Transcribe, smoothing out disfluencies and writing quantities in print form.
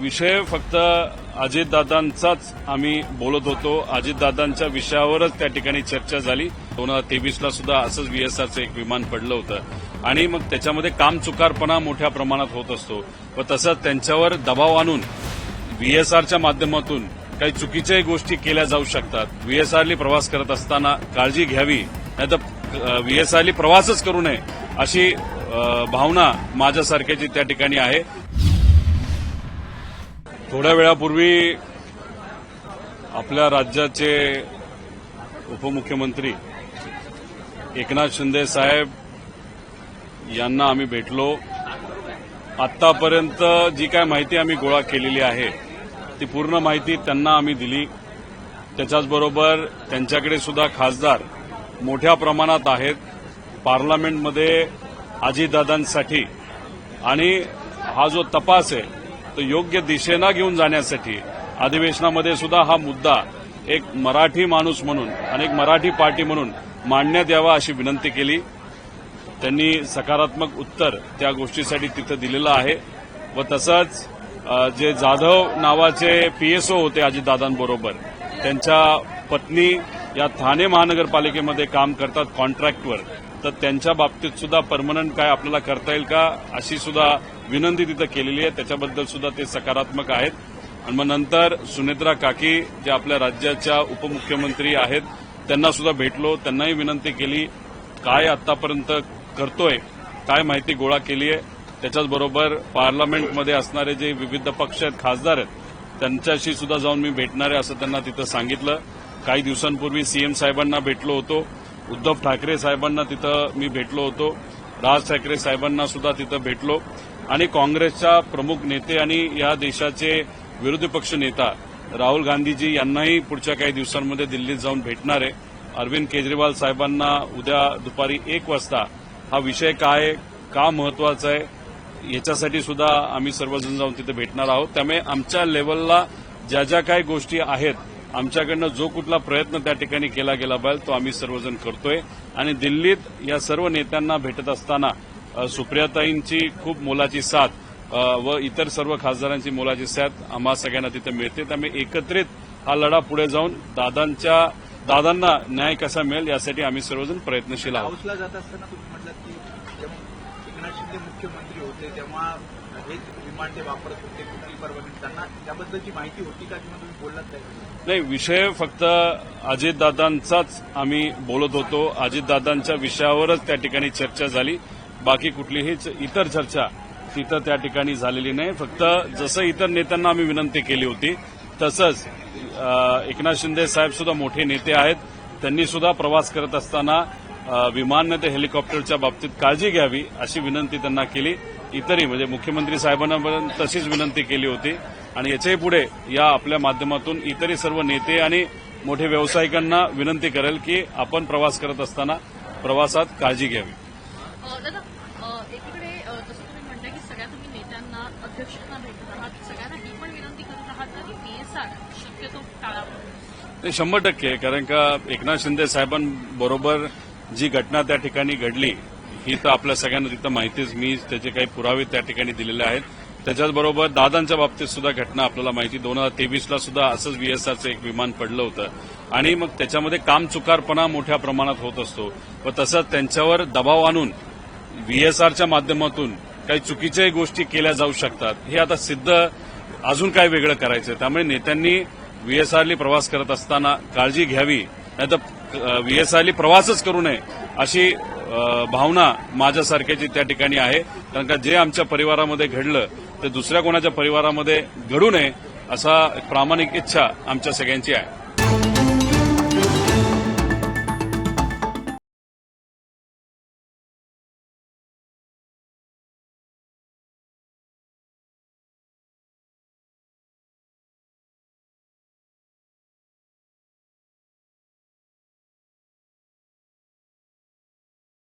विषय फक्त अजितदादांचाच आम्ही बोलत होतो. अजितदादांच्या विषयावरच त्या ठिकाणी चर्चा झाली. 2023ला सुद्धा असंच व्हीएसआरचं एक विमान पडलं होतं आणि मग त्याच्यामध्ये कामचुकारपणा मोठ्या प्रमाणात होत असतो व तसंच त्यांच्यावर दबाव आणून व्हीएसआरच्या माध्यमातून काही चुकीच्याही गोष्टी केल्या जाऊ शकतात. व्हीएसआरली प्रवास करत असताना काळजी घ्यावी, नाहीतर व्हीएसआरली प्रवासच करू नये अशी भावना माझ्यासारख्याची त्या ठिकाणी आहे. थोड्या वेळापूर्वी आपल्या राज्याचे उपमुख्यमंत्री एकनाथ शिंदे साहेब यांना आम्ही भेटलो. आतापर्यंत जी काय माहिती आम्ही गोळा केलेली आहे ती पूर्ण माहिती त्यांना आम्ही दिली. त्याच्याचबरोबर त्यांच्याकडे सुद्धा खासदार मोठ्या प्रमाणात आहेत पार्लमेंटमध्ये अजितदादांसाठी, आणि हा जो तपास आहे तो योग्य दिशेनं घेऊन जाण्यासाठी अधिवेशनामध्ये सुद्धा हा मुद्दा एक मराठी माणूस म्हणून आणि एक मराठी पार्टी म्हणून मांडण्यात यावा अशी विनंती केली. त्यांनी सकारात्मक उत्तर त्या गोष्टीसाठी तिथं दिलेलं आहे. व तसंच जे जाधव नावाचे पीएसओ होते अजितदादांबरोबर, त्यांच्या पत्नी या ठाणे महानगरपालिकेमध्ये काम करतात कॉन्ट्रॅक्टवर, तर त्यांच्या बाबतीत सुद्धा परमनंट काय आपल्याला करता येईल का अशी सुद्धा विनंती तिथं केलेली आहे. त्याच्याबद्दल सुद्धा ते सकारात्मक आहेत. आणि मग नंतर सुनेत्रा काकी जे आपल्या राज्याच्या उपमुख्यमंत्री आहेत त्यांना सुद्धा भेटलो. त्यांनाही विनंती केली काय आतापर्यंत करतोय, काय माहिती गोळा केली आहे. त्याच्याचबरोबर पार्लमेंटमध्ये असणारे जे विविध पक्ष आहेत, खासदार आहेत, त्यांच्याशी सुद्धा जाऊन मी भेटणार आहे असं त्यांना तिथं सांगितलं. काही दिवसांपूर्वी सीएम साहेबांना भेटलो होतो, उद्धव ठाकरे साहेबांना तिथं मी भेटलो होतो, राज ठाकरे साहेबांना सुद्धा तिथं भेटलो आणि काँग्रेसच्या प्रमुख नेते आणि या देशाचे विरोधी पक्ष नेता राहुल गांधीजी यांनाही पुढच्या काही दिवसांमध्ये दिल्लीत जाऊन भेटणार आहे. अरविंद केजरीवाल साहेबांना उद्या दुपारी 1 वाजता हा विषय काय, का महत्वाचा आहे याच्यासाठी सुद्धा आम्ही सर्वजण जाऊन तिथे भेटणार आहोत. त्यामुळे आमच्या लेव्हलला ज्या ज्या काही गोष्टी आहेत, आमच्याकडनं जो कुठला प्रयत्न त्या ठिकाणी केला गेला पाहिजे तो आम्ही सर्वजण करतोय. आणि दिल्लीत या सर्व नेत्यांना भेटत असताना सुप्रियाताईंची खूप मोलाची साथ व इतर सर्व खासदारांची मोलाची साथ आम्हा सगळ्यांना तिथे मिळते. त्यामुळे एकत्रित हा लढा पुढे जाऊन दादांना न्याय कसा मिळेल यासाठी आम्ही सर्वजण प्रयत्नशील आहोत. हाऊसला जात असताना तुम्ही म्हटलं की जेव्हा एकनाथ शिंदे मुख्यमंत्री होते तेव्हा हेच विमान ते वापरत होते कुठली परवानगी, त्यांना त्याबद्दलची माहिती होती का किंवा तुम्ही बोललात नाही, विषय फक्त अजितदादांचाच आम्ही बोलत होतो. अजितदादांच्या विषयावरच त्या ठिकाणी चर्चा झाली. बाकी कुठलीही इतर चर्चा तिथं त्या ठिकाणी झालेली नाही. फक्त जसं इतर नेत्यांना आम्ही विनंती केली होती तसंच एकनाथ शिंदे साहेब सुद्धा मोठे नेते आहेत, त्यांनी सुद्धा प्रवास करत असताना विमान ते हेलिकॉप्टरच्या बाबतीत काळजी घ्यावी अशी विनंती त्यांना केली. इतरही म्हणजे मुख्यमंत्री साहेबांना पण तशीच विनंती केली होती. आणि याच्याही पुढे या आपल्या माध्यमातून इतरही सर्व नेते आणि मोठे व्यावसायिकांना विनंती करेल की आपण प्रवास करत असताना प्रवासात काळजी घ्यावी. दादा, एकीकडे जसं तुम्ही म्हणता की सगळ्या तुम्ही नेत्यांना अध्यक्षांना भेटत आहात, सगळ्यांना ही पण विनंती करत आहात ना की व्हीएसआर शक्यतो टाळावं? 100%, कारण का एकनाथ शिंदे साहेबांबरोबर जी घटना त्या ठिकाणी घडली ही तर आपल्या सगळ्यांना तिथं माहितीच. मी त्याचे काही पुरावे त्या ठिकाणी दिलेले आहेत. त्याच्याचबरोबर दादांच्या बाबतीत सुद्धा घटना आपल्याला माहिती. 2023ला सुद्धा असंच व्हीएसआरचं एक विमान पडलं होतं आणि मग त्याच्यामध्ये कामचुकारपणा मोठ्या प्रमाणात होत असतो व तसंच त्यांच्यावर दबाव आणून व्हीएसआरच्या माध्यमातून काही चुकीच्याही गोष्टी केल्या जाऊ शकतात. हे आता सिद्ध अजून काय वेगळं करायचं. त्यामुळे नेत्यांनी व्हीएसआरली प्रवास करत असताना काळजी घ्यावी, नाहीतर व्हीएसआरली प्रवासच करू नये अशी भावना माझ्यासारख्याची त्या ठिकाणी आहे. कारण का जे आमच्या परिवारामध्ये घडलं ते दुसऱ्या कोणाच्या परिवारामध्ये घडू नये असा प्रामाणिक इच्छा आमच्या सगळ्यांची आहे.